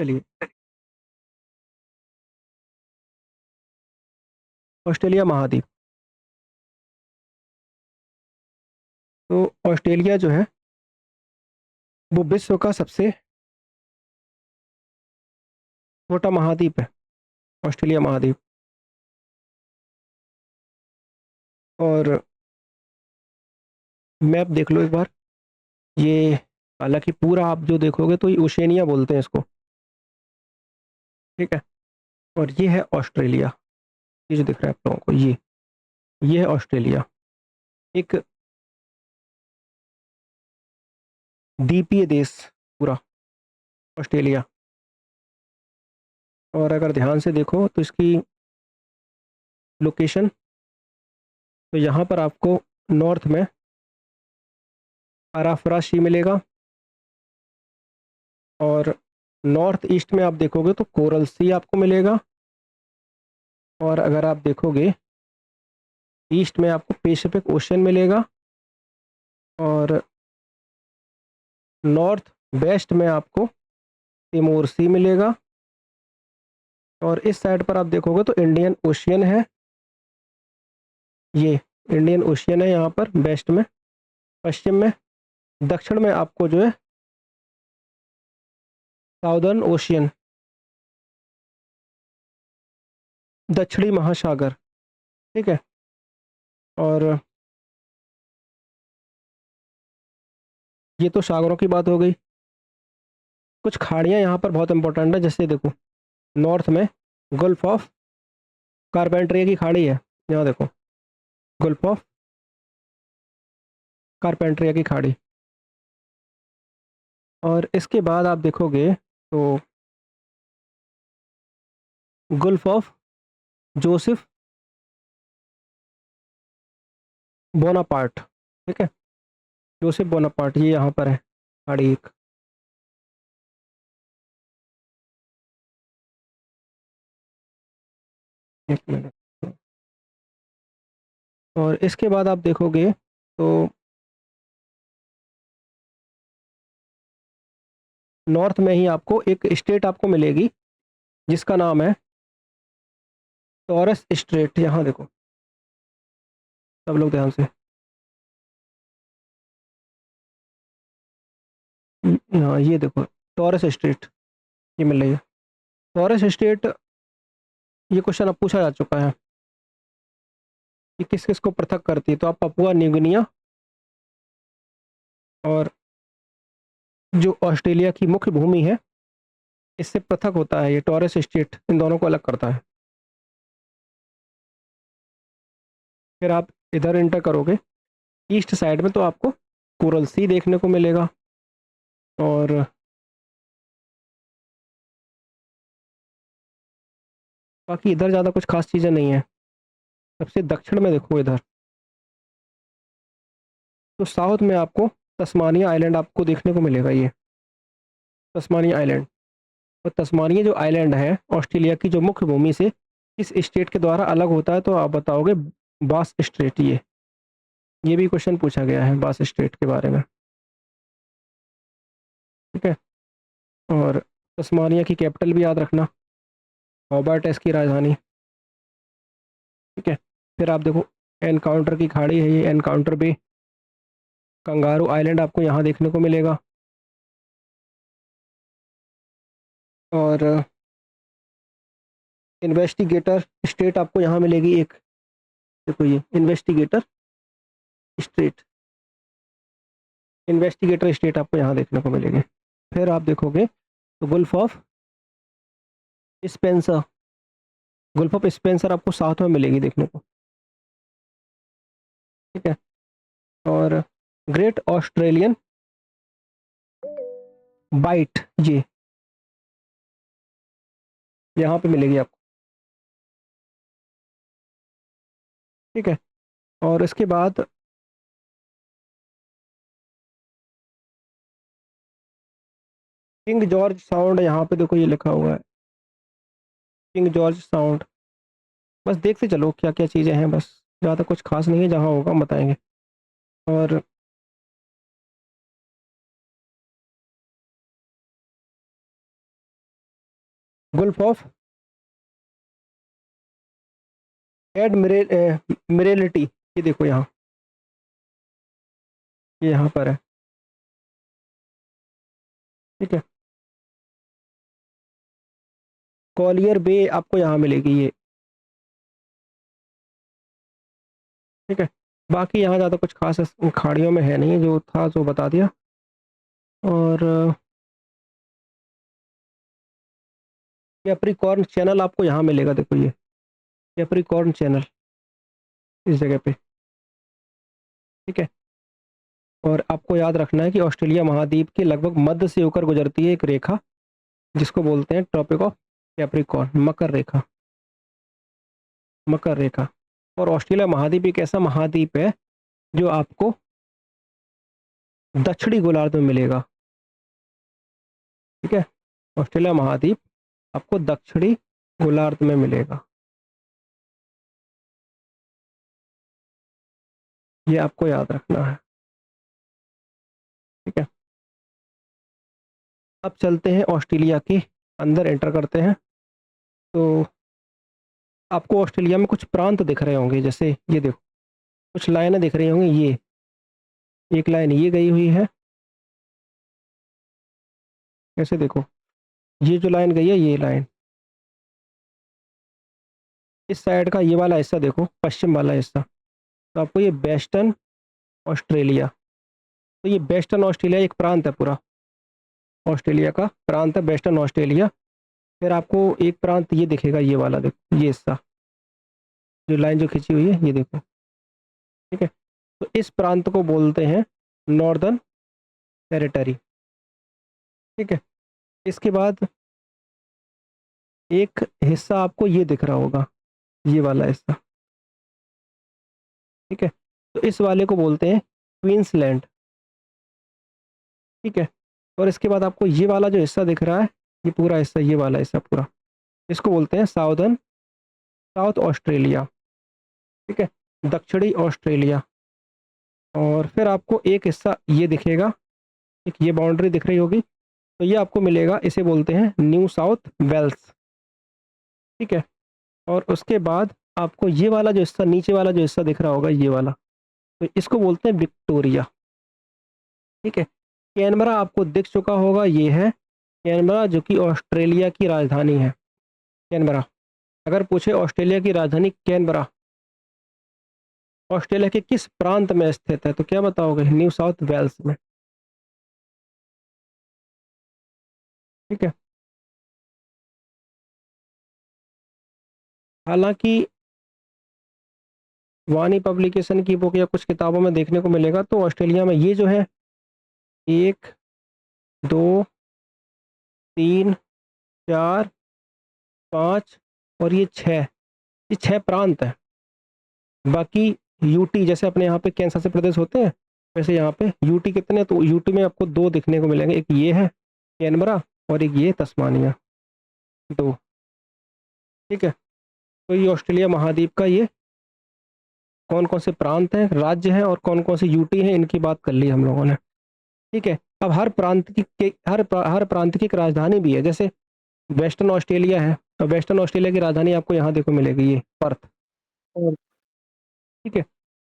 चलिए, ऑस्ट्रेलिया महाद्वीप। तो ऑस्ट्रेलिया जो है वो विश्व का सबसे छोटा महाद्वीप है, ऑस्ट्रेलिया महाद्वीप। और मैप देख लो एक बार। ये हालांकि पूरा आप जो देखोगे तो ये ओशेनिया बोलते हैं इसको। ठीक है। और ये है ऑस्ट्रेलिया। ये जो दिख रहा है आप लोगों को, ये है ऑस्ट्रेलिया। एक द्वीपीय देश पूरा ऑस्ट्रेलिया। और अगर ध्यान से देखो तो इसकी लोकेशन, तो यहाँ पर आपको नॉर्थ में अराफरा सी मिलेगा। और नॉर्थ ईस्ट में आप देखोगे तो कोरल सी आपको मिलेगा। और अगर आप देखोगे ईस्ट में आपको पैसिफिक ओशन मिलेगा। और नॉर्थ वेस्ट में आपको तिमोर सी मिलेगा। और इस साइड पर आप देखोगे तो इंडियन ओशियन है। ये इंडियन ओशियन है यहाँ पर वेस्ट में। पश्चिम में, दक्षिण में आपको जो है साउदर्न ओशियन, दक्षिणी महासागर। ठीक है। और ये तो सागरों की बात हो गई। कुछ खाड़ियाँ यहाँ पर बहुत इंपॉर्टेंट है, जैसे देखो नॉर्थ में गल्फ ऑफ कारपेंट्रिया की खाड़ी है। यहाँ देखो, गल्फ ऑफ कारपेंट्रिया की खाड़ी। और इसके बाद आप देखोगे तो गल्फ ऑफ जोसेफ बोनापार्ट। ठीक है, जोसेफ बोनापार्ट ये यहाँ पर है खाड़ी एक। एक मिनट। और इसके बाद आप देखोगे तो नॉर्थ में ही आपको एक स्टेट आपको मिलेगी जिसका नाम है टॉरस स्ट्रेट। यहाँ देखो सब लोग ध्यान से। हाँ ये देखो, टॉरस स्ट्रेट ये मिल रही है। टॉरस स्ट्रेट, ये क्वेश्चन अब पूछा जा चुका है कि किस किस को पृथक करती है। तो आप पपुआ न्यू गिनिया और जो ऑस्ट्रेलिया की मुख्य भूमि है इससे पृथक होता है। ये टॉरस स्ट्रेट इन दोनों को अलग करता है। फिर आप इधर इंटर करोगे ईस्ट साइड में तो आपको कोरल सी देखने को मिलेगा। और बाकी इधर ज़्यादा कुछ खास चीज़ें नहीं है। सबसे दक्षिण में देखो इधर, तो साउथ में आपको तस्मानिया आइलैंड आपको देखने को मिलेगा। ये तस्मानिया आइलैंड। और तस्मानिया जो आइलैंड है ऑस्ट्रेलिया की जो मुख्य भूमि से किस स्टेट के द्वारा अलग होता है, तो आप बताओगे बास स्ट्रेट। ये भी क्वेश्चन पूछा गया है बास स्ट्रेट के बारे में। ठीक है। और तस्मानिया की कैपिटल भी याद रखना, हॉबार्ट है इसकी राजधानी। ठीक है। फिर आप देखो एनकाउंटर की खाड़ी है ये, एनकाउंटर बे। कंगारू आइलैंड आपको यहाँ देखने को मिलेगा। और इन्वेस्टिगेटर स्टेट आपको यहाँ मिलेगी एक। देखो ये इन्वेस्टिगेटर स्टेट, इन्वेस्टिगेटर स्टेट आपको यहाँ देखने को मिलेगी। फिर आप देखोगे तो Gulf of Spencer, Gulf of Spencer आपको साउथ में मिलेगी देखने को। ठीक है। और ग्रेट ऑस्ट्रेलियन बाइट ये यहाँ पे मिलेगी आपको। ठीक है। और इसके बाद किंग जॉर्ज साउंड, यहाँ पे देखो ये लिखा हुआ है किंग जॉर्ज साउंड। बस देखते चलो क्या क्या चीज़ें हैं, बस ज़्यादा कुछ खास नहीं है, जहाँ होगा हम बताएंगे। और गुल्फ ऑफ एडमिरल्टी, ये देखो यहाँ, ये यहाँ पर है। ठीक है, कॉलियर बे आपको यहाँ मिलेगी ये। ठीक है, बाकी यहाँ ज़्यादा कुछ खास खाड़ियों में है नहीं, जो था जो बता दिया। और कैप्रिकॉर्न चैनल आपको यहाँ मिलेगा, देखो ये कैप्रिकॉर्न चैनल इस जगह पे। ठीक है, और आपको याद रखना है कि ऑस्ट्रेलिया महाद्वीप के लगभग मध्य से होकर गुजरती है एक रेखा, जिसको बोलते हैं ट्रॉपिक ऑफ कैप्रिकॉर्न, मकर रेखा, मकर रेखा। और ऑस्ट्रेलिया महाद्वीप एक ऐसा महाद्वीप है जो आपको दक्षिणी गोलार्ध में मिलेगा। ठीक है, ऑस्ट्रेलिया महाद्वीप आपको दक्षिणी गोलार्ध में मिलेगा, ये आपको याद रखना है। ठीक है, अब चलते हैं ऑस्ट्रेलिया के अंदर, एंटर करते हैं। तो आपको ऑस्ट्रेलिया में कुछ प्रांत दिख रहे होंगे, जैसे ये देखो कुछ लाइनें दिख रही होंगी, ये एक लाइन ये गई हुई है, ऐसे देखो ये जो लाइन गई है, ये लाइन इस साइड का ये वाला हिस्सा देखो, पश्चिम वाला हिस्सा, तो आपको ये वेस्टर्न ऑस्ट्रेलिया, तो ये वेस्टर्न ऑस्ट्रेलिया एक प्रांत है पूरा, ऑस्ट्रेलिया का प्रांत है वेस्टर्न ऑस्ट्रेलिया। फिर आपको एक प्रांत ये दिखेगा, ये वाला देखो, ये हिस्सा जो लाइन जो खींची हुई है, ये देखो। ठीक है, तो इस प्रांत को बोलते हैं नॉर्दर्न टेरिटरी। ठीक है, इसके बाद एक हिस्सा आपको ये दिख रहा होगा, ये वाला हिस्सा। ठीक है, तो इस वाले को बोलते हैं क्वींसलैंड। ठीक है, और इसके बाद आपको ये वाला जो हिस्सा दिख रहा है, ये पूरा हिस्सा, ये वाला हिस्सा पूरा, इसको बोलते हैं साउथ ऑस्ट्रेलिया। ठीक है, दक्षिणी ऑस्ट्रेलिया। और फिर आपको एक हिस्सा ये दिखेगा, एक ये बाउंड्री दिख रही होगी, तो ये आपको मिलेगा, इसे बोलते हैं न्यू साउथ वेल्स। ठीक है, और उसके बाद आपको ये वाला जो हिस्सा, नीचे वाला जो हिस्सा दिख रहा होगा, ये वाला, तो इसको बोलते हैं विक्टोरिया। ठीक है, कैनबरा आपको दिख चुका होगा, ये है कैनबरा, जो कि ऑस्ट्रेलिया की राजधानी है। कैनबरा, अगर पूछे ऑस्ट्रेलिया की राजधानी कैनबरा ऑस्ट्रेलिया के किस प्रांत में स्थित है, तो क्या बताओगे? न्यू साउथ वेल्स में। ठीक है, हालांकि वानी पब्लिकेशन की बुक या कुछ किताबों में देखने को मिलेगा, तो ऑस्ट्रेलिया में ये जो है 1 2 3 4 5 और ये 6, ये 6 प्रांत है। बाकी यूटी, जैसे अपने यहाँ पे केंद्र शासित प्रदेश होते हैं, वैसे यहाँ पे यूटी कितने, तो यूटी में आपको 2 दिखने को मिलेंगे, एक ये है कैनबरा और एक ये तस्मानिया, 2। ठीक है, तो ये ऑस्ट्रेलिया महाद्वीप का ये कौन कौन से प्रांत हैं, राज्य हैं, और कौन कौन से यूटी हैं, इनकी बात कर ली हम लोगों ने। ठीक है, अब हर प्रांत की एक राजधानी भी है, जैसे वेस्टर्न ऑस्ट्रेलिया है, तो वेस्टर्न ऑस्ट्रेलिया की राजधानी आपको यहाँ देखो मिलेगी, ये पर्थ। और ठीक है,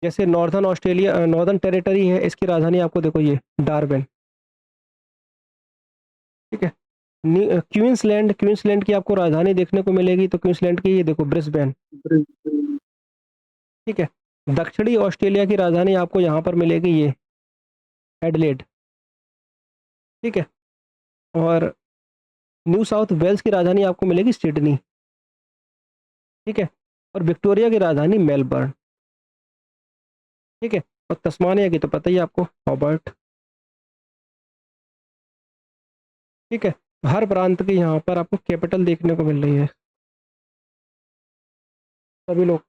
जैसे नॉर्दर्न टेरिटरी है, इसकी राजधानी आपको देखो ये डार्विन। ठीक है, क्वींसलैंड की आपको राजधानी देखने को मिलेगी, तो क्वींसलैंड की ये देखो ब्रिस्बेन। ठीक है, दक्षिणी ऑस्ट्रेलिया की राजधानी आपको यहाँ पर मिलेगी, ये एडलेड। ठीक है, और न्यू साउथ वेल्स की राजधानी आपको मिलेगी सिडनी। ठीक है, और विक्टोरिया की राजधानी मेलबर्न। ठीक है, और तस्मानिया की तो पता ही है आपको, हॉबर्ट। ठीक है, हर प्रांत की यहाँ पर आपको कैपिटल देखने को मिल रही है। सभी लोग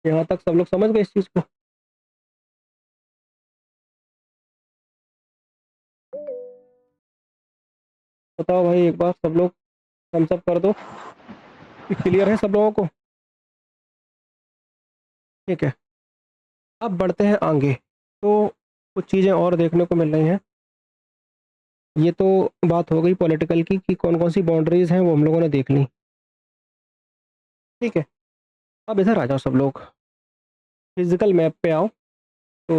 यहाँ तक, सब लोग समझ गए इस चीज़ को? बताओ भाई, एक बार सब लोग थम्स अप कर दो कि क्लियर है सब लोगों को। ठीक है, अब बढ़ते हैं आगे। तो कुछ चीज़ें और देखने को मिल रही हैं। ये तो बात हो गई पॉलिटिकल की कि कौन कौन सी बाउंड्रीज हैं वो हम लोगों ने देख ली। ठीक है, अब इधर आ जाओ सब लोग, फिजिकल मैप पे आओ। तो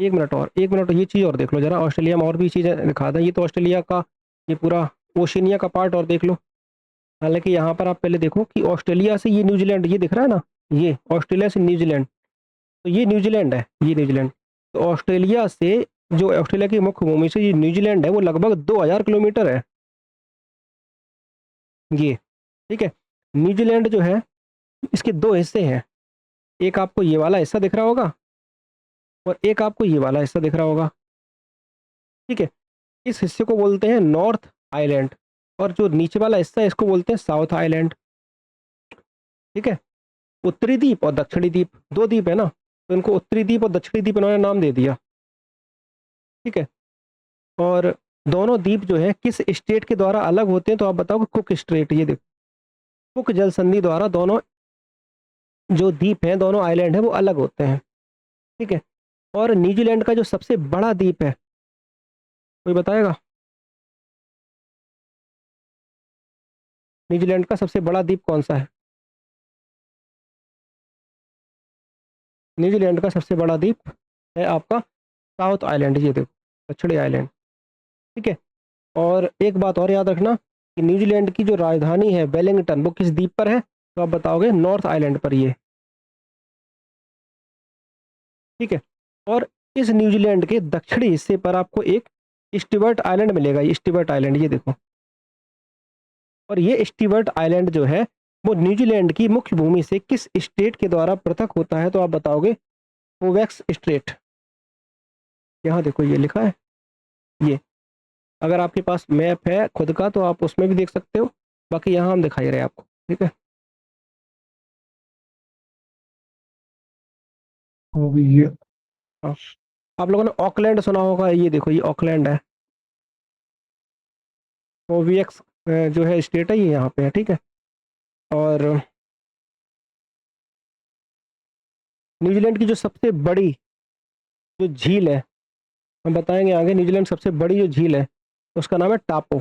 एक मिनट और, एक मिनट, ये चीज़ और देख लो जरा, ऑस्ट्रेलिया में और भी चीज़ें दिखा दें। ये तो ऑस्ट्रेलिया का ये पूरा ओशिनिया का पार्ट और देख लो। हालांकि यहाँ पर आप पहले देखो कि ऑस्ट्रेलिया से ये न्यूजीलैंड, ये दिख रहा है ना, ये ऑस्ट्रेलिया से न्यूजीलैंड, तो ये न्यूजीलैंड है, ये न्यूजीलैंड। तो ऑस्ट्रेलिया से, जो ऑस्ट्रेलिया की मुख्य भूमि से ये न्यूजीलैंड है, वो लगभग 2000 किलोमीटर है ये। ठीक है, न्यूजीलैंड जो है इसके दो हिस्से हैं, एक आपको ये वाला हिस्सा दिख रहा होगा और एक आपको ये वाला हिस्सा दिख रहा होगा। ठीक है, इस हिस्से को बोलते हैं नॉर्थ आइलैंड, और जो नीचे वाला हिस्सा है इसको बोलते हैं साउथ आइलैंड। ठीक है, उत्तरी द्वीप और दक्षिणी द्वीप, दो द्वीप है ना, तो इनको उत्तरी द्वीप और दक्षिणी द्वीप इन्होंने नाम दे दिया। ठीक है, और दोनों द्वीप जो है किस स्टेट के द्वारा अलग होते हैं, तो आप बताओ। कुक स्ट्रेट, ये देखो, कुक जल संधि द्वारा दोनों जो द्वीप हैं, दोनों आइलैंड हैं, वो अलग होते हैं। ठीक है, और न्यूजीलैंड का जो सबसे बड़ा द्वीप है, कोई बताएगा? न्यूजीलैंड का सबसे बड़ा द्वीप कौन सा है? न्यूजीलैंड का सबसे बड़ा द्वीप है आपका साउथ आइलैंड, ये देखो, दक्षिणी आइलैंड। ठीक है, और एक बात और याद रखना कि न्यूजीलैंड की जो राजधानी है वेलिंगटन, वो किस द्वीप पर है, तो आप बताओगे नॉर्थ आइलैंड पर ये। ठीक है, और इस न्यूजीलैंड के दक्षिणी हिस्से पर आपको एक स्टीवर्ट आइलैंड मिलेगा, ये स्टीवर्ट आइलैंड, ये देखो। और ये स्टीवर्ट आइलैंड जो है वो न्यूजीलैंड की मुख्य भूमि से किस स्टेट के द्वारा पृथक होता है, तो आप बताओगे कोवैक्स स्ट्रेट। यहाँ देखो ये लिखा है, ये। अगर आपके पास मैप है खुद का तो आप उसमें भी देख सकते हो, बाकी यहाँ हम दिखाई रहे हैं आपको। ठीक है, वो भी ये। हाँ, आप लोगों ने ऑकलैंड सुना होगा, ये देखो ये ऑकलैंड है, ओवीएक्स जो है स्टेट है, ये यहाँ पे है। ठीक है, और न्यूजीलैंड की जो सबसे बड़ी जो झील है, हम बताएंगे आगे, न्यूजीलैंड सबसे बड़ी जो झील है उसका नाम है टापो,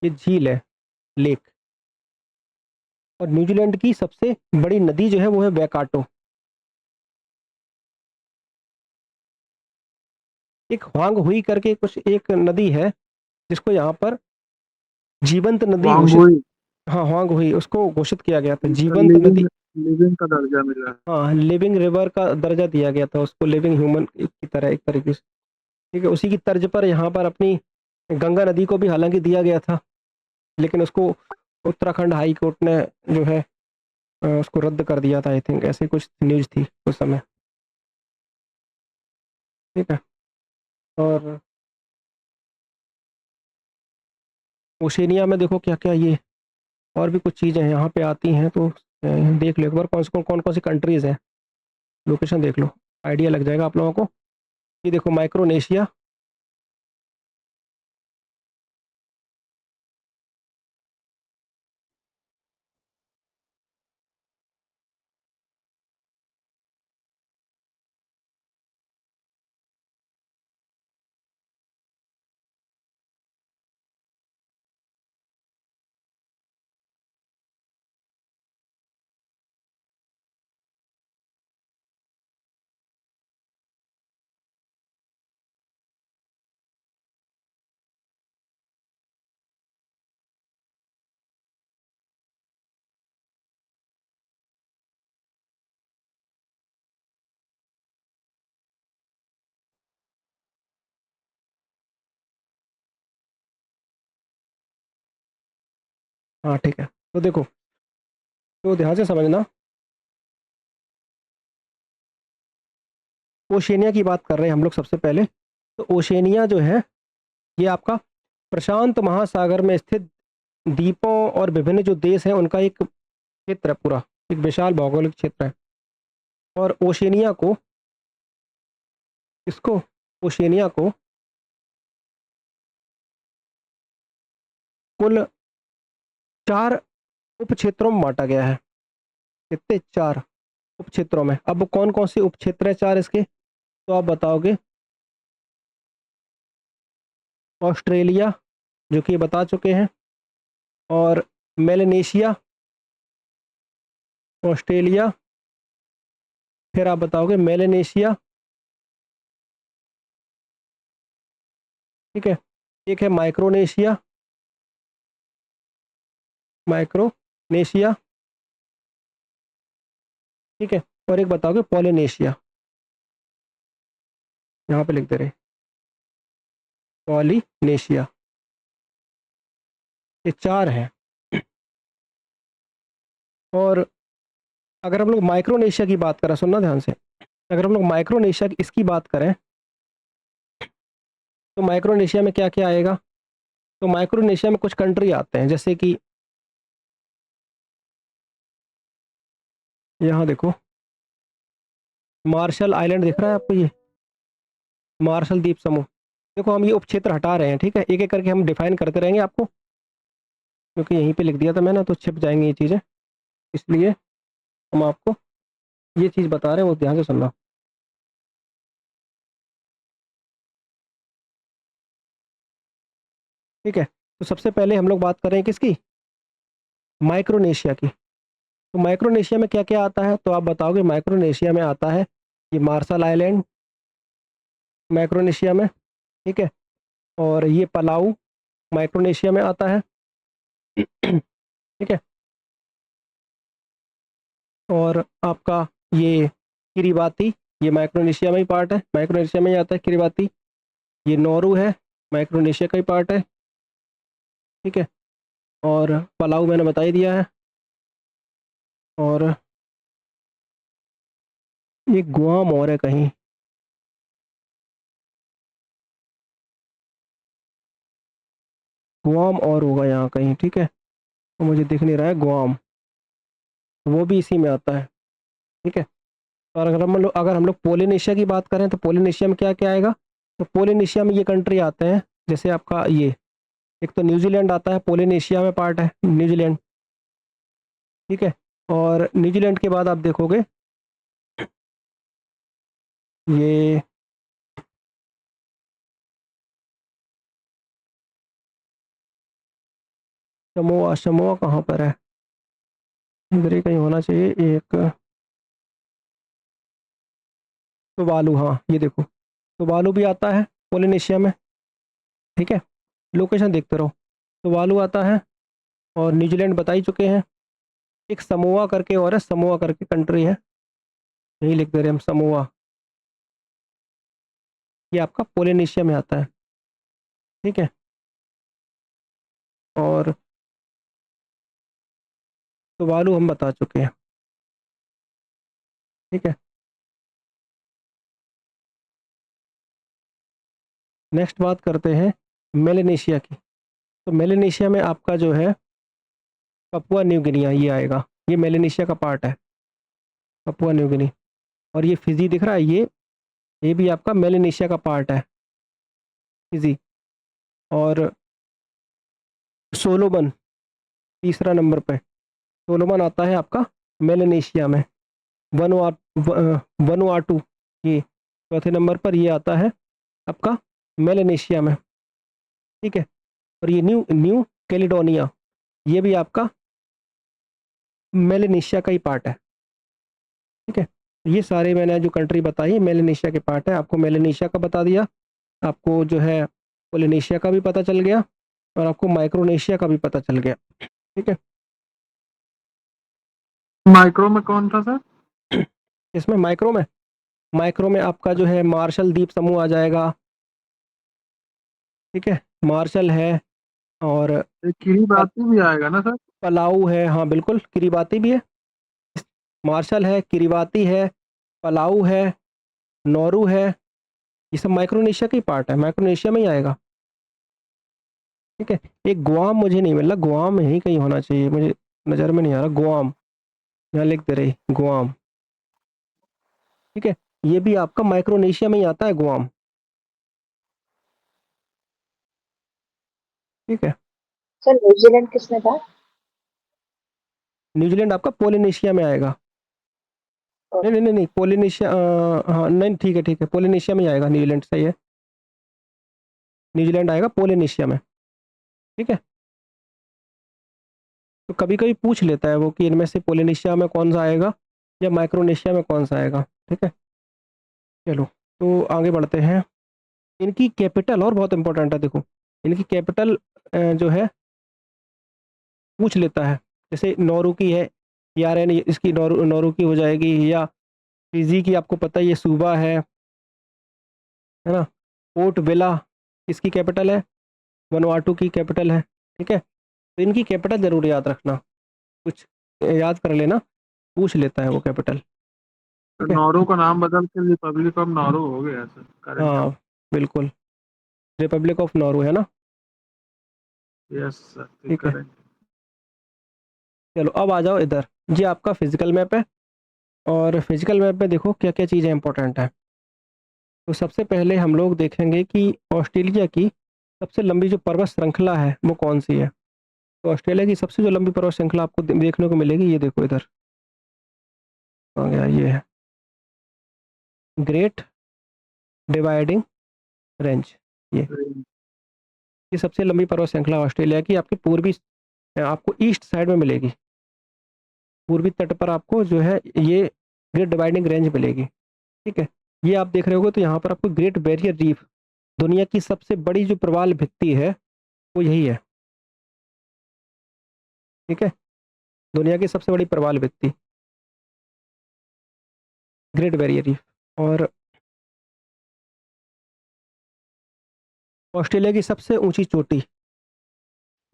ये झील है, लेक। और न्यूजीलैंड की सबसे बड़ी नदी जो है वो है वैकाटो। एक ह्वांग हुई करके कुछ एक नदी है जिसको यहाँ पर जीवंत नदी वांग घोषित, हुई। हाँ ह्वांग हुई, उसको घोषित किया गया था इसका जीवंत नदी। लिविंग लिविंग का दर्जा मिला है। हाँ, लिविंग रिवर का दर्जा दिया गया था उसको, लिविंग ह्यूमन की तरह एक तरीके से। ठीक है, उसी की तर्ज पर यहाँ पर अपनी गंगा नदी को भी हालांकि दिया गया था, लेकिन उसको उत्तराखंड हाई कोर्ट ने जो है उसको रद्द कर दिया था, आई थिंक ऐसी कुछ न्यूज़ थी उस समय। ठीक है, और ओशेनिया में देखो क्या क्या ये और भी कुछ चीज़ें हैं यहाँ पे आती हैं, तो देख लो एक बार कौन कौन सी कंट्रीज़ हैं, लोकेशन देख लो, आइडिया लग जाएगा आप लोगों को। ये देखो माइक्रोनेशिया, हाँ ठीक है, तो देखो, तो ध्यान से समझना, ओशेनिया की बात कर रहे हैं हम लोग सबसे पहले। तो ओशेनिया जो है ये आपका प्रशांत महासागर में स्थित द्वीपों और विभिन्न जो देश हैं उनका एक क्षेत्र है, पूरा एक विशाल भौगोलिक क्षेत्र है। और ओशेनिया को, इसको, ओशेनिया को कुल 4 उप क्षेत्रों में बांटा गया है। कितने? 4 उप क्षेत्रों में। अब कौन कौन से उप क्षेत्र है 4 इसके, तो आप बताओगे ऑस्ट्रेलिया जो कि बता चुके हैं, और मेलेनेशिया, ऑस्ट्रेलिया, फिर आप बताओगे मेलेनेशिया, ठीक है। एक है माइक्रोनेशिया, माइक्रोनेशिया, ठीक है। और एक बताओगे पॉलिनेशिया, यहाँ पे लिख दे रहे पॉलिनेशिया। ये 4 हैं। और अगर हम लोग माइक्रोनेशिया की बात करें, सुनना ध्यान से, अगर हम लोग माइक्रोनेशिया की इसकी बात करें तो माइक्रोनेशिया में क्या क्या आएगा? तो माइक्रोनेशिया में कुछ कंट्री आते हैं, जैसे कि यहाँ देखो, मार्शल आइलैंड दिख रहा है आपको, ये मार्शल द्वीप समूह। देखो हम ये उपक्षेत्र हटा रहे हैं, ठीक है, एक एक करके हम डिफाइन करते रहेंगे आपको, क्योंकि यहीं पे लिख दिया था मैंने तो छिप जाएंगी ये चीज़ें, इसलिए हम आपको ये चीज़ बता रहे हैं, वो ध्यान से सुनना। ठीक है, तो सबसे पहले हम लोग बात कर रहे हैं किसकी? माइक्रोनेशिया की। तो माइक्रोनेशिया में क्या क्या आता है, तो आप बताओगे माइक्रोनेशिया में आता है ये मार्शल आइलैंड, माइक्रोनेशिया में, ठीक है। और ये पलाऊ माइक्रोनेशिया में आता है, ठीक है। और आपका ये किरिबाती, ये माइक्रोनेशिया में ही पार्ट है, माइक्रोनेशिया में ही आता है किरिबाती। ये नौरू है, माइक्रोनेशिया का ही पार्ट है, ठीक है। और पलाऊ मैंने बता ही दिया है। और ये गुआम और है कहीं, गुआम और होगा यहाँ कहीं, ठीक है, तो मुझे दिख नहीं रहा है गुआम, वो भी इसी में आता है, ठीक है। और अगर हम लोग पोलिनेशिया की बात करें तो पोलिनेशिया में क्या क्या आएगा? तो पोलिनेशिया में ये कंट्री आते हैं, जैसे आपका ये, एक तो न्यूजीलैंड आता है, पोलिनेशिया में पार्ट है न्यूजीलैंड, ठीक है। और न्यूजीलैंड के बाद आप देखोगे ये समोआ, समोआ कहाँ पर है? इधर ही कहीं होना चाहिए एक, तुवालू, हाँ ये देखो, तुवालू भी आता है पोलिनेशिया में, ठीक है। लोकेशन देखते रहो, तुवालू आता है, और न्यूजीलैंड बता ही चुके हैं। एक समोआ करके और है, समोआ करके कंट्री है, यही लिख दे रहे हैं हम, समोआ, ये आपका पोलिनेशिया में आता है, ठीक है। और तुवालू हम बता चुके हैं, ठीक है। नेक्स्ट बात करते हैं मेलेनेशिया की। तो मेलेनेशिया में आपका जो है पपुआ न्यू गिनिया ये आएगा, ये मेलेनेशिया का पार्ट है, पपुआ न्यू गिनी। और ये फिजी दिख रहा है, ये भी आपका मेलेनेशिया का पार्ट है, फिजी। और सोलोमन तीसरा नंबर पे, सोलोमन आता है आपका मेलेनेशिया में। वनुआटू ये चौथे नंबर पर, ये आता है आपका मेलेनेशिया में, ठीक है। और ये न्यू न्यू कैलिडोनिया, ये भी आपका मेलेनेशिया का ही पार्ट है, ठीक है। ये सारे मैंने जो कंट्री बताई मेलेनेशिया के पार्ट है, आपको मेलेनेशिया का बता दिया, आपको जो है पोलिनेशिया का भी पता चल गया, और आपको माइक्रोनेशिया का भी पता चल गया, ठीक है। माइक्रो में कौन था सर? इसमें माइक्रो में आपका जो है मार्शल द्वीप समूह आ जाएगा, ठीक है, मार्शल है, और एक किरीबाती भी आएगा ना सर? पलाऊ है, हाँ बिल्कुल, किरिबाती भी है, मार्शल है, किरिबाती है, पलाऊ है, नौरू है, ये सब माइक्रोनेशिया का ही पार्ट है, माइक्रोनेशिया में ही आएगा, ठीक है। एक गुआम मुझे नहीं मिल रहा, गुआम में ही कहीं होना चाहिए, मुझे नज़र में नहीं आ रहा, गुआम, यहाँ लिख दे रही गुआम, ठीक है। ये भी आपका माइक्रोनेशिया में ही आता है, गुआम, ठीक है। सर न्यूजीलैंड किसमें था? न्यूजीलैंड आपका पोलिनेशिया में आएगा, नहीं नहीं नहीं नहीं, पोलिनेशिया, हाँ नहीं, ठीक है ठीक है, पोलिनेशिया में ही आएगा न्यूजीलैंड, सही है। न्यूजीलैंड आएगा पोलिनेशिया में, ठीक है। तो कभी कभी पूछ लेता है वो कि इनमें से पोलिनेशिया में कौन सा आएगा या माइक्रोनेशिया में कौन सा आएगा, ठीक है। चलो, तो आगे बढ़ते हैं। इनकी कैपिटल और बहुत इंपॉर्टेंट है, देखो इनकी कैपिटल जो है पूछ लेता है। जैसे नौरू की है, यार एन इसकी नौरू नौरू की हो जाएगी, या फिजी की आपको पता है ये सूबा है ना। पोर्ट विला किसकी कैपिटल है, वनुआटू की कैपिटल है, ठीक है। तो इनकी कैपिटल जरूर याद रखना, कुछ याद कर लेना, पूछ लेता है वो कैपिटल, तो ठीक है। नौरू का नाम बदल के रिपब्लिक ऑफ नौरू हो गया सर करंट हाँ में। बिल्कुल, रिपब्लिक ऑफ नॉर्वे है ना, यस सर, ठीक ठीक है। करेंट। चलो अब आ जाओ इधर, ये आपका फिजिकल मैप है। और फिजिकल मैप में देखो क्या क्या चीज़ें इंपॉर्टेंट है। तो सबसे पहले हम लोग देखेंगे कि ऑस्ट्रेलिया की सबसे लंबी जो पर्वत श्रृंखला है वो कौन सी है। तो ऑस्ट्रेलिया की सबसे जो लंबी पर्वत श्रृंखला आपको देखने को मिलेगी, ये देखो इधर आ गया, ये है ग्रेट डिवाइडिंग रेंज। ये ये सबसे लंबी पर्वत श्रृंखला ऑस्ट्रेलिया की आपकी पूर्वी, आपको ईस्ट साइड में मिलेगी। पूर्वी तट पर आपको जो है ये ग्रेट डिवाइडिंग रेंज मिलेगी, ठीक है। ये आप देख रहे होगे तो यहाँ पर आपको ग्रेट बैरियर रीफ, दुनिया की सबसे बड़ी जो प्रवाल भित्ति है वो यही है, ठीक है। दुनिया की सबसे बड़ी प्रवाल भित्ति ग्रेट बैरियर रीफ। और ऑस्ट्रेलिया की सबसे ऊंची चोटी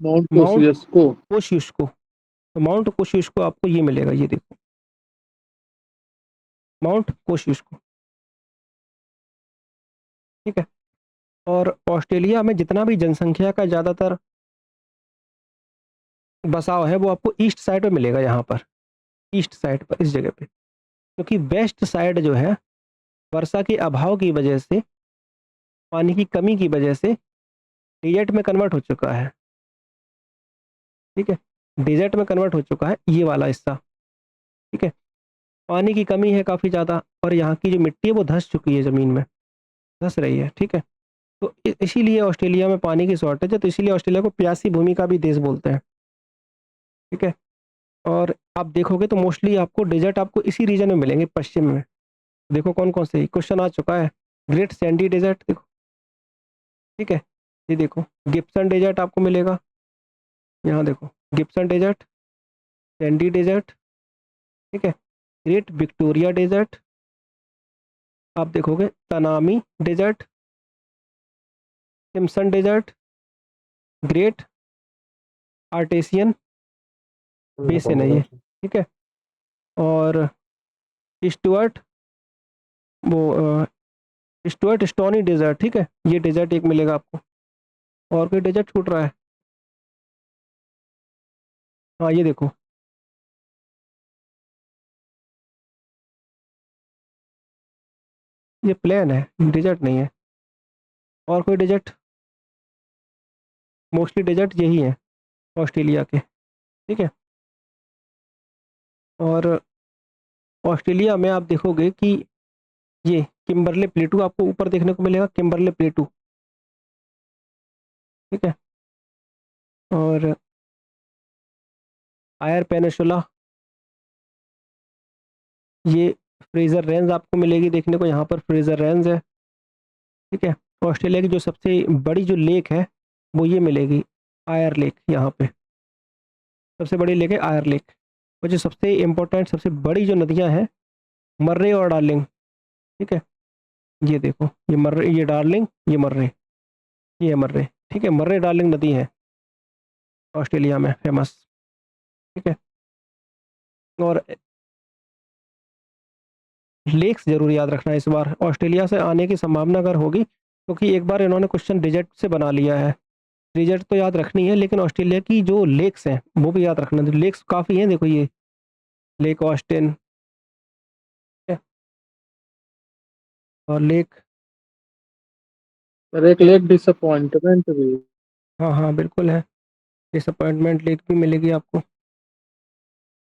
माउंट माउंट कोसियस्को। कोशियुस्को। तो माउंट कोशियुस्को आपको ये मिलेगा, ये देखो माउंट कोशियुस्को, ठीक है। और ऑस्ट्रेलिया में जितना भी जनसंख्या का ज़्यादातर बसाव है वो आपको ईस्ट साइड पे मिलेगा, यहाँ पर ईस्ट साइड पर इस जगह पे। क्योंकि वेस्ट साइड जो है वर्षा के अभाव की वजह से, पानी की कमी की वजह से डेजर्ट में कन्वर्ट हो चुका है, ठीक है। डेजर्ट में कन्वर्ट हो चुका है ये वाला हिस्सा, ठीक है। पानी की कमी है काफ़ी ज़्यादा, और यहाँ की जो मिट्टी है वो धंस चुकी है, ज़मीन में धंस रही है, ठीक है। तो इसीलिए ऑस्ट्रेलिया में पानी की शॉर्टेज है, तो इसीलिए ऑस्ट्रेलिया को प्यासी भूमि का भी देश बोलते हैं, ठीक है। और आप देखोगे तो मोस्टली आपको डेजर्ट आपको इसी रीजन में मिलेंगे, पश्चिम में। देखो कौन कौन से क्वेश्चन आ चुका है। ग्रेट सैंडी डेजर्ट देखो, ठीक है। ये देखो गिब्सन डेजर्ट आपको मिलेगा, यहाँ देखो गिब्सन डेजर्ट, सैंडी डेजर्ट, ठीक है। ग्रेट विक्टोरिया डेजर्ट, आप देखोगे Tanami Desert, Simpson Desert, Great Artesian Basin है ये, ठीक है। और स्टुअर्ट वो स्टुअर्ट स्टोनी डेजर्ट, ठीक है। ये डेजर्ट एक मिलेगा आपको। और कोई डेजर्ट छूट रहा है? हाँ ये देखो, ये प्लेन है, डेजर्ट नहीं है। और कोई डेजर्ट? मोस्टली डेजर्ट यही है ऑस्ट्रेलिया के, ठीक है। और ऑस्ट्रेलिया में आप देखोगे कि ये किम्बरले प्लेटू आपको ऊपर देखने को मिलेगा, किम्बरले प्लेटू, ठीक है। और आयर पेनिसुला, ये फ्रेजर रेंज आपको मिलेगी देखने को, यहाँ पर फ्रेजर रेंज है, ठीक है। ऑस्ट्रेलिया की जो सबसे बड़ी जो लेक है वो ये मिलेगी, आयर लेक। यहाँ पे सबसे बड़ी लेक है आयर लेक। और जो सबसे इम्पोर्टेंट सबसे बड़ी जो नदियाँ हैं, मर्रे और डार्लिंग, ठीक है। ये देखो ये मर्रे, ये डार्लिंग, ये मर्रे, ये है मर्रे, ठीक है। मर्रे डार्लिंग नदी है ऑस्ट्रेलिया में फेमस, ठीक है। और लेक्स जरूर याद रखना इस बार ऑस्ट्रेलिया से आने की संभावना अगर होगी, क्योंकि एक बार इन्होंने क्वेश्चन डिजिट से बना लिया है। डिजिट तो याद रखनी है, लेकिन ऑस्ट्रेलिया की जो लेक्स हैं वो भी याद रखना। लेक्स काफ़ी हैं, देखो ये लेक ऑस्टिन, ठीक है। और लेक, सर एक लेक डिसअपॉइंटमेंट भी। हाँ हाँ बिल्कुल है, डिसअपॉइंटमेंट लेक भी मिलेगी आपको।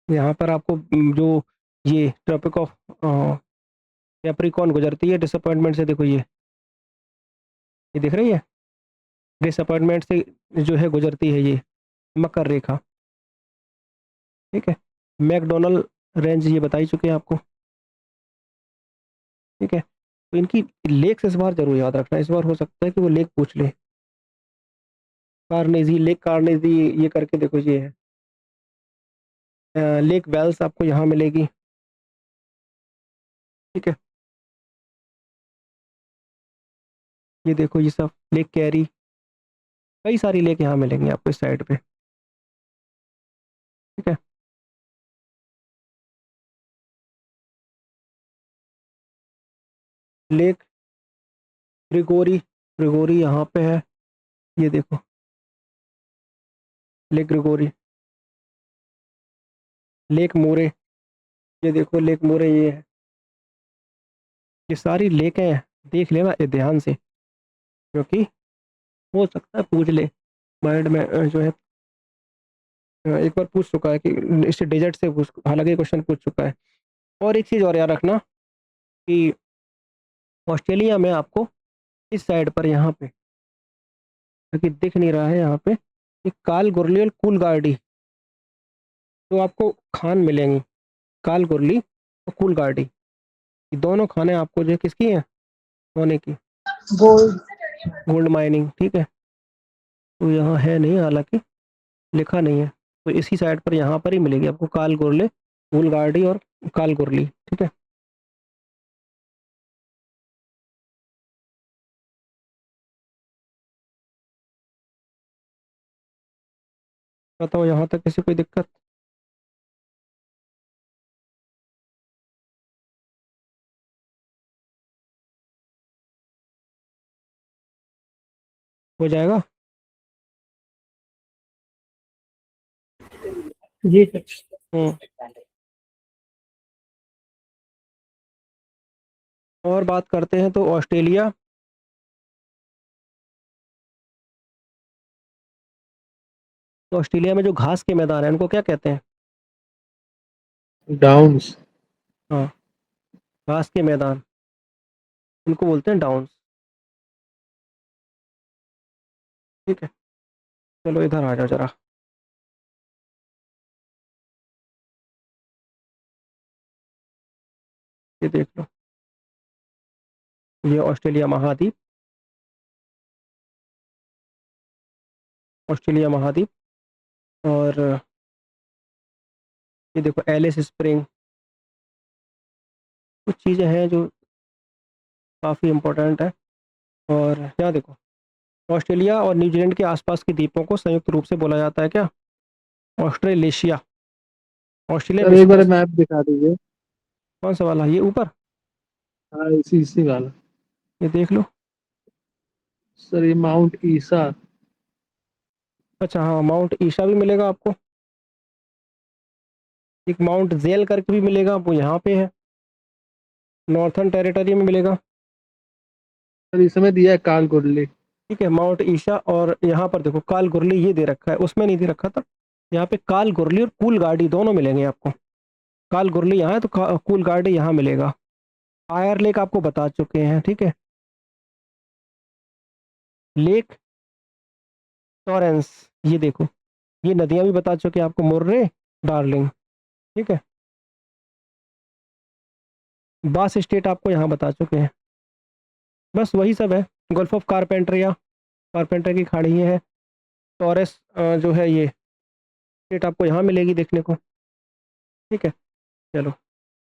यहाँ पर आपको जो ये ट्रॉपिक ऑफ कैप्रिकॉर्न गुजरती है डिसअपॉइंटमेंट से, देखो ये दिख रही है, डिसअपॉइंटमेंट से जो है गुजरती है ये मकर रेखा। ठीक है, मैकडोनल्ड रेंज ये बता ही चुके हैं आपको। ठीक है, तो इनकी लेक्स इस बार जरूर याद रखना, इस बार हो सकता है कि वो लेक पूछ ले। कार्नेजी लेक, कार्नेजी ये करके देखो, ये है लेक वेल्स आपको यहाँ मिलेगी। ठीक है, ये देखो ये सब लेक कैरी, कई सारी लेक यहाँ मिलेंगी आपको इस साइड पे। ठीक है, लेक ग्रिगोरी, ग्रिगोरी यहाँ पे है, ये देखो लेक ग्रिगोरी। लेक मोरे, ये देखो लेक मोरे ये है। ये सारी लेकें हैं, देख लेना ये ध्यान से, क्योंकि हो सकता है पूछ ले। माइंड में जो है एक बार पूछ चुका है कि इस डेजर्ट से पूछ, हालांकि क्वेश्चन पूछ चुका है। और एक चीज़ और याद रखना कि ऑस्ट्रेलिया में आपको इस साइड पर यहाँ पे, क्योंकि दिख नहीं रहा है यहाँ पे, एक काल गुरली और कूल गार्डी तो आपको खान मिलेंगी। काल गुरली और कूल गार्डी, ये दोनों खाने आपको जो है किसकी हैं, सोने की, गोल्ड। Gold mining. ठीक है, तो यहाँ है नहीं, हालांकि लिखा नहीं है, तो इसी साइड पर यहाँ पर ही मिलेगी आपको काल गुरले, कूल गार्डी और काल गुरली। ठीक है, बताओ यहाँ तक किसी कोई दिक्कत। हो जाएगा। जी सर। हम्म, और बात करते हैं तो ऑस्ट्रेलिया, तो ऑस्ट्रेलिया में जो घास के मैदान है उनको क्या कहते हैं। डाउन्स। हाँ, घास के मैदान उनको बोलते हैं डाउन्स। ठीक है, चलो इधर आ जाओ जरा, ये देख लो, ये ऑस्ट्रेलिया महाद्वीप, ऑस्ट्रेलिया महाद्वीप। और ये देखो एलिस स्प्रिंग, कुछ चीज़ें हैं जो काफ़ी इम्पोर्टेंट है। और यहाँ देखो, ऑस्ट्रेलिया और न्यूजीलैंड के आसपास के द्वीपों को संयुक्त रूप से बोला जाता है क्या, ऑस्ट्रेलेशिया। ऑस्ट्रेलिया सर विश्व एक का बार मैप दिखा दीजिए। कौन सा वाला, ये ऊपर, हाँ, इसी वाला। ये देख लो। सर ये माउंट ईसा। अच्छा हाँ, माउंट ईशा भी मिलेगा आपको, एक माउंट जेल करके भी मिलेगा, वो यहाँ पे है, नॉर्थर्न टेरिटरी में मिलेगा। सर इसमें दिया है काल गुरली। ठीक है, माउंट ईशा, और यहाँ पर देखो काल गुरली ये दे रखा है, उसमें नहीं दे रखा था। यहाँ पे काल गुरली और कूल गार्डी दोनों मिलेंगे आपको। काल गुरली यहाँ है तो कूल गार्डी यहाँ मिलेगा। फायर लेक आपको बता चुके हैं। ठीक है, लेक टॉरेंस, ये देखो, ये नदियाँ भी बता चुके हैं आपको, मुर्रे, डार्लिंग। ठीक है, बास स्टेट आपको यहाँ बता चुके हैं। बस वही सब है। गल्फ ऑफ कारपेंटरिया, कारपेंटर की खाड़ी ये है। टॉरेस जो है ये स्टेट आपको यहाँ मिलेगी देखने को। ठीक है, चलो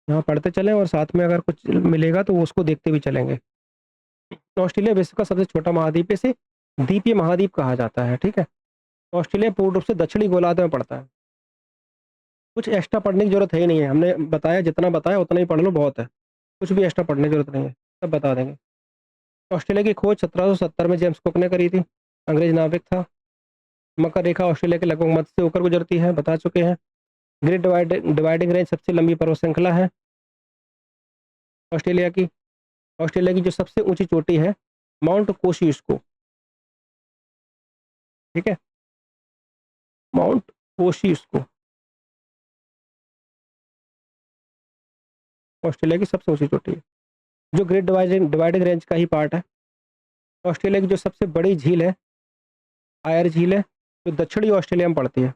यहाँ पढ़ते चलें और साथ में अगर कुछ मिलेगा तो वो उसको देखते भी चलेंगे। ऑस्ट्रेलिया विश्व का सबसे छोटा महाद्वीप, इसे द्वीपीय महाद्वीप कहा जाता है। ठीक है, ऑस्ट्रेलिया पूर्ण रूप से दक्षिणी गोलार्ध में पड़ता है। कुछ एक्स्ट्रा पढ़ने की जरूरत है ही नहीं है, हमने बताया जितना बताया उतना ही पढ़ लो, बहुत है, कुछ भी एक्स्ट्रा पढ़ने की जरूरत नहीं है, सब बता देंगे। ऑस्ट्रेलिया की खोज 1770 में जेम्स कुक ने करी थी, अंग्रेज नाविक था। मकर रेखा ऑस्ट्रेलिया के लगभग मध्य से होकर गुजरती है, बता चुके हैं। ग्रेट डिवाइडिंग रेंज सबसे लंबी पर्वत श्रृंखला है ऑस्ट्रेलिया की। ऑस्ट्रेलिया की जो सबसे ऊंची चोटी है माउंट कोशियुस्को। ठीक है, माउंट कोशियुस्को ऑस्ट्रेलिया की सबसे ऊंची चोटी है, जो ग्रेट डिवाइडिंग डिवाइडिंग रेंज का ही पार्ट है। ऑस्ट्रेलिया की जो सबसे बड़ी झील है आयर झील है जो दक्षिणी ऑस्ट्रेलिया में पड़ती है।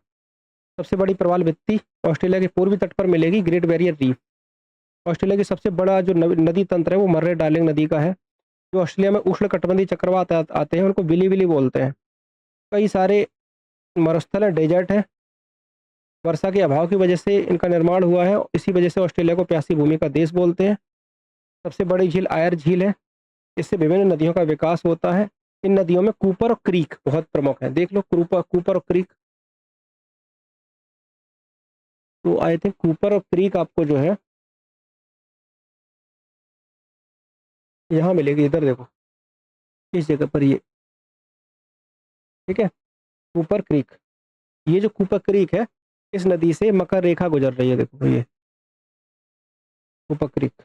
सबसे बड़ी प्रवाल भित्ति ऑस्ट्रेलिया के पूर्वी तट पर मिलेगी ग्रेट बैरियर रीफ। ऑस्ट्रेलिया की सबसे बड़ा जो नदी तंत्र है वो मर्रे डार्लिंग नदी का है। जो ऑस्ट्रेलिया में उष्णकटिबंधीय चक्रवात आते हैं उनको बिली बिली बोलते हैं। कई सारे मरुस्थल है, डेजर्ट है। वर्षा के अभाव की वजह से इनका निर्माण हुआ है, इसी वजह से ऑस्ट्रेलिया को प्यासी भूमि का देश बोलते हैं। सबसे बड़ी झील आयर झील है, इससे विभिन्न नदियों का विकास होता है। इन नदियों में कूपर और क्रीक बहुत प्रमुख है। देख लो कूपर और क्रीक। तो आई थिंक कूपर और क्रीक आपको जो है यहाँ मिलेगी। इधर देखो इस जगह पर ये, ठीक है, कूपर क्रीक। ये जो कूपर क्रीक है इस नदी से मकर रेखा गुजर रही है। देखो ये कूपर क्रीक।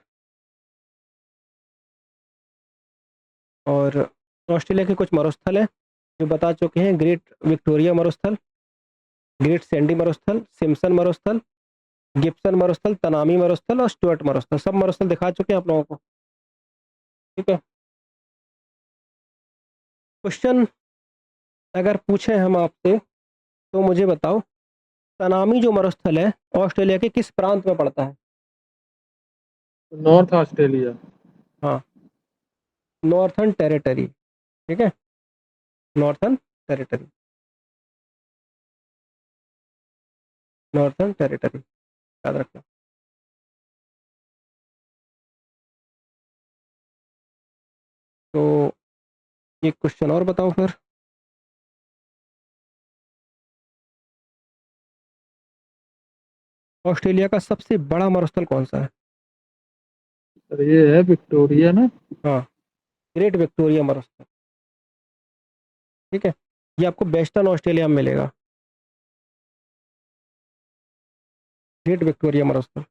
और ऑस्ट्रेलिया के कुछ मरुस्थल हैं जो बता चुके हैं। ग्रेट विक्टोरिया मरुस्थल, ग्रेट सैंडी मरुस्थल, सिम्पसन मरुस्थल, गिब्सन मरुस्थल, तनामी मरुस्थल और स्टुअर्ट मरुस्थल। सब मरुस्थल दिखा चुके हैं आप लोगों को, ठीक है। क्वेश्चन अगर पूछे हम आपसे तो मुझे बताओ तनामी जो मरुस्थल है ऑस्ट्रेलिया के किस प्रांत में पड़ता है? North Australia. हाँ, नॉर्थर्न टेरिटरी, ठीक है, नॉर्थर्न टेरिटरी, नॉर्थर्न टेरिटरी याद रखना। तो एक क्वेश्चन और बताओ फिर। ऑस्ट्रेलिया का सबसे बड़ा मरुस्थल कौन सा है? सर ये है विक्टोरिया ना। हाँ, ग्रेट विक्टोरिया मरुस्थल, ठीक है। ये आपको वेस्टर्न ऑस्ट्रेलिया में मिलेगा, ग्रेट विक्टोरिया मरुस्थल।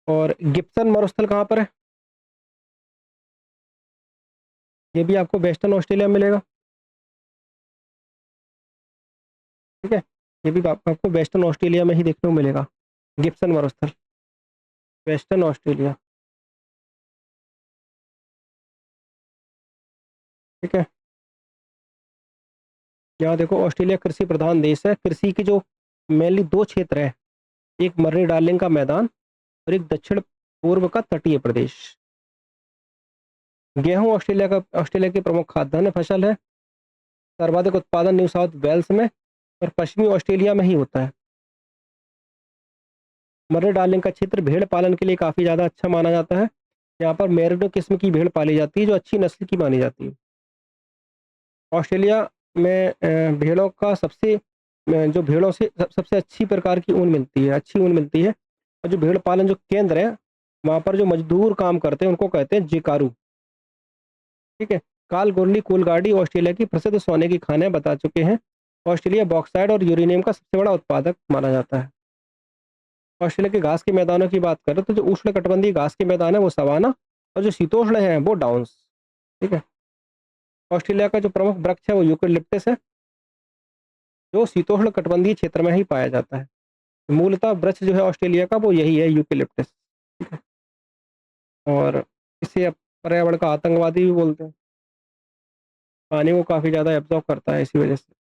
और गिब्सन मरुस्थल कहाँ पर है? ये भी आपको वेस्टर्न ऑस्ट्रेलिया में मिलेगा, ठीक है। ये भी आपको वेस्टर्न ऑस्ट्रेलिया में ही देखने को मिलेगा, गिब्सन मरुस्थल, वेस्टर्न ऑस्ट्रेलिया, ठीक है। यहाँ देखो ऑस्ट्रेलिया कृषि प्रधान देश है। कृषि की जो मेनली दो क्षेत्र है, एक मर्रे डार्लिंग का मैदान और एक दक्षिण पूर्व का तटीय प्रदेश। गेहूं ऑस्ट्रेलिया की प्रमुख खाद्यान्न फसल है। सर्वाधिक उत्पादन न्यू साउथ वेल्स में और पश्चिमी ऑस्ट्रेलिया में ही होता है। मर्रे डार्लिंग का क्षेत्र भेड़ पालन के लिए काफ़ी ज़्यादा अच्छा माना जाता है। यहाँ पर मेरिनो किस्म की भेड़ पाली जाती है जो अच्छी नस्ल की मानी जाती है। ऑस्ट्रेलिया में भेड़ों का जो भेड़ों से सबसे अच्छी प्रकार की ऊन मिलती है, अच्छी ऊन मिलती है। और जो भेड़ पालन जो केंद्र है वहाँ पर जो मजदूर काम करते हैं उनको कहते हैं जिकारू, ठीक है। काल गोरली कोलगाडी ऑस्ट्रेलिया की प्रसिद्ध सोने की खानें बता चुके हैं। ऑस्ट्रेलिया बॉक्साइड और यूरेनियम का सबसे बड़ा उत्पादक माना जाता है। ऑस्ट्रेलिया के घास के मैदानों की बात करें तो जो उष्णकटिबंधीय घास के मैदान है वो सवाना और जो शीतोष्ण है वो डाउन्स, ठीक है। ऑस्ट्रेलिया का जो प्रमुख वृक्ष है वो यूकेलिप्टस है जो शीतोष्ण कटिबंधीय क्षेत्र में ही पाया जाता है। मूलतः वृक्ष जो है ऑस्ट्रेलिया का वो यही है, यूकेलिप्टस, ठीक है। और इसे पर्यावरण का आतंकवादी भी बोलते हैं। पानी को काफ़ी ज़्यादा एब्जॉर्ब करता है, इसी वजह से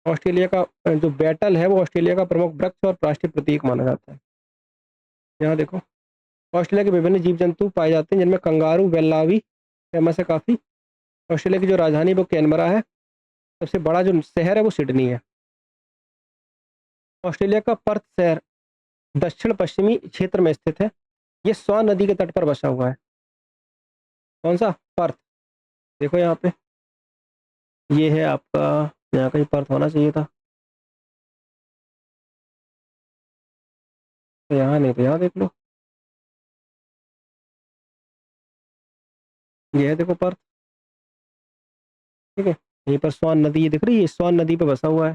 ऑस्ट्रेलिया का जो बैटल है वो ऑस्ट्रेलिया का प्रमुख वृक्ष और राष्ट्रीय प्रतीक माना जाता है। यहाँ देखो ऑस्ट्रेलिया के विभिन्न जीव जंतु पाए जाते हैं जिनमें कंगारू बेल्लावी फेमस है काफ़ी। ऑस्ट्रेलिया की जो राजधानी वो कैनबरा है। सबसे बड़ा जो शहर है वो सिडनी है। ऑस्ट्रेलिया का पर्थ शहर दक्षिण पश्चिमी क्षेत्र में स्थित है। ये स्वान नदी के तट पर बसा हुआ है। कौन सा? पर्थ। देखो यहाँ पे ये है आपका, यहाँ कहीं पर्थ होना चाहिए था, तो यहाँ नहीं, तो यहाँ देख लो, ये है देखो पर्थ, ठीक है। यहीं पर स्वान नदी ये दिख रही है, स्वान नदी पे बसा हुआ है।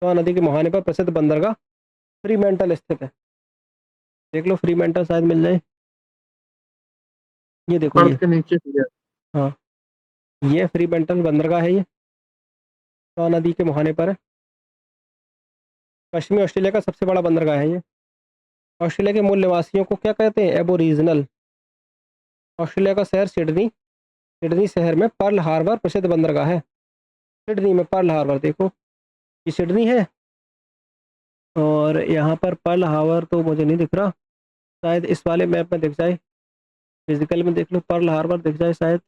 स्वान नदी के मुहाने पर प्रसिद्ध बंदरगाह फ्रीमेंटल स्थित है। देख लो फ्रीमेंटल शायद मिल जाए। ये देखो ये, पर्थ के नीचे है। हाँ, ये फ्रीमेंटल बंदरगाह है, ये स्वान नदी के मुहाने पर है। पश्चिमी ऑस्ट्रेलिया का सबसे बड़ा बंदरगाह है ये। ऑस्ट्रेलिया के मूल निवासियों को क्या कहते हैं? एबोरीजनल। ऑस्ट्रेलिया का शहर सिडनी सिडनी शहर में पर्ल हार्बर प्रसिद्ध बंदरगाह है। सिडनी में पर्ल हार्बर, देखो ये सिडनी है और यहाँ पर पर्ल हार्बर तो मुझे नहीं दिख रहा, शायद इस वाले मैप में दिख जाए, फिजिकल में देख लो, पर्ल हार्बर दिख जाए शायद।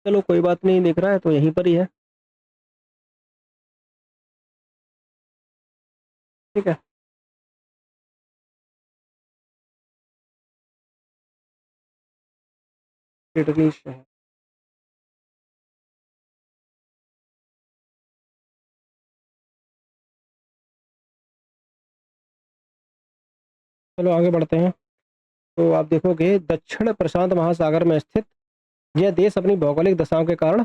चलो कोई बात नहीं, दिख रहा है तो यहीं पर ही है। ठीक है, सिडनी शहर। चलो आगे बढ़ते हैं। तो आप देखोगे दक्षिण प्रशांत महासागर में स्थित यह देश अपनी भौगोलिक दशाओं के कारण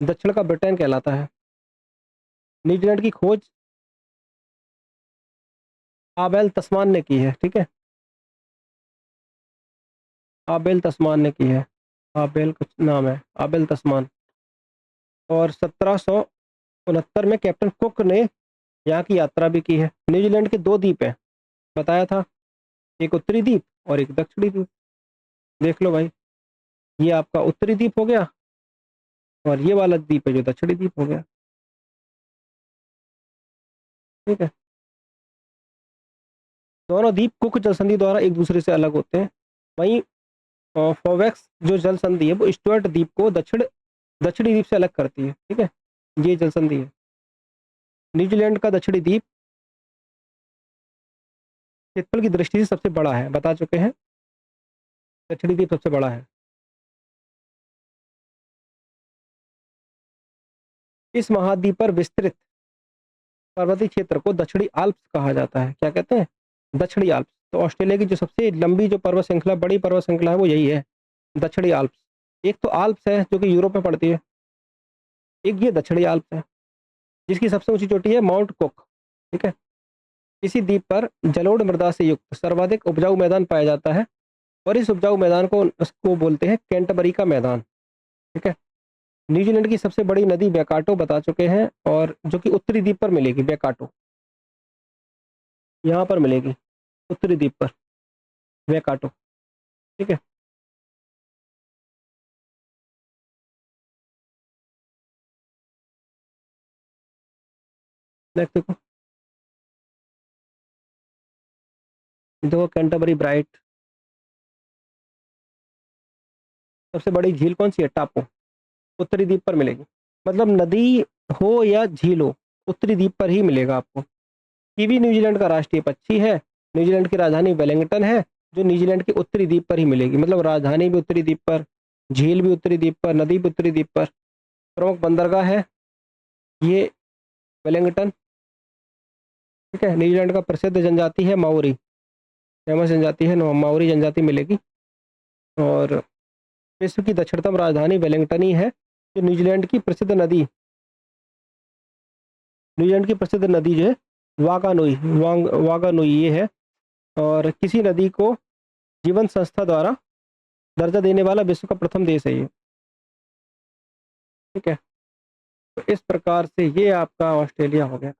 दक्षिण का ब्रिटेन कहलाता है। न्यूजीलैंड की खोज आबेल तस्मान ने की है। ठीक है, आबेल तस्मान ने की है, आबेल कुछ नाम है, आबेल तस्मान। और 1769 में कैप्टन कुक ने यहाँ की यात्रा भी की है। न्यूजीलैंड के दो द्वीप हैं, बताया था, एक उत्तरी द्वीप और एक दक्षिणी द्वीप। देख लो भाई, ये आपका उत्तरी द्वीप हो गया और ये वाला द्वीप है जो दक्षिणी द्वीप हो गया। ठीक है, दोनों द्वीप कुक जल संधि द्वारा एक दूसरे से अलग होते हैं। वहीं फोवेक्स जो जल संधि है वो स्टुअर्ट द्वीप को दक्षिणी द्वीप से अलग करती है। ठीक है, ये जल संधि है। न्यूजीलैंड का दक्षिणी द्वीप क्षेत्रफल की दृष्टि से सबसे बड़ा है, बता चुके हैं, दक्षिणी द्वीप सबसे बड़ा है। इस महाद्वीप पर विस्तृत पर्वतीय क्षेत्र को दक्षिणी आल्प्स कहा जाता है। क्या कहते हैं? दक्षिणी आल्प्स। तो ऑस्ट्रेलिया की जो सबसे लंबी जो पर्वत श्रृंखला, बड़ी पर्वत श्रृंखला है वो यही है, दक्षिणी आल्प्स। एक तो आल्प्स है जो कि यूरोप में पड़ती है, एक ये दक्षिणी आल्प्स है जिसकी सबसे ऊंची चोटी है माउंट कुक। ठीक है, इसी द्वीप पर जलोढ़ मृदा से युक्त सर्वाधिक उपजाऊ मैदान पाया जाता है और इस उपजाऊ मैदान को उसको बोलते हैं कैंटरबरी का मैदान। ठीक है, न्यूजीलैंड की सबसे बड़ी नदी वेकाटो बता चुके हैं, और जो कि उत्तरी द्वीप पर मिलेगी, वेकाटो यहाँ पर मिलेगी, उत्तरी द्वीप पर वेकाटो। ठीक है, नेक्स्ट देखो, दो कैंटरबरी ब्राइट। सबसे बड़ी झील कौन सी है? टापू, उत्तरी द्वीप पर मिलेगी। मतलब नदी हो या झील हो, उत्तरी द्वीप पर ही मिलेगा आपको। कीवी न्यूजीलैंड का राष्ट्रीय पक्षी है। न्यूजीलैंड की राजधानी वेलिंगटन है जो न्यूजीलैंड के उत्तरी द्वीप पर ही मिलेगी। मतलब राजधानी भी उत्तरी द्वीप पर, झील भी उत्तरी द्वीप पर, नदी भी उत्तरी द्वीप पर। प्रमुख बंदरगाह है ये वेलिंगटन। ठीक है, न्यूजीलैंड का प्रसिद्ध जनजाति है माओरी, फेमस जनजाति है, माओरी जनजाति मिलेगी। और विश्व की दक्षिणतम राजधानी वेलिंगटन ही है। जो न्यूजीलैंड की प्रसिद्ध नदी जो है वागानुई ये है। और किसी नदी को जीवन संस्था द्वारा दर्जा देने वाला विश्व का प्रथम देश है ये। ठीक है, तो इस प्रकार से ये आपका ऑस्ट्रेलिया हो गया।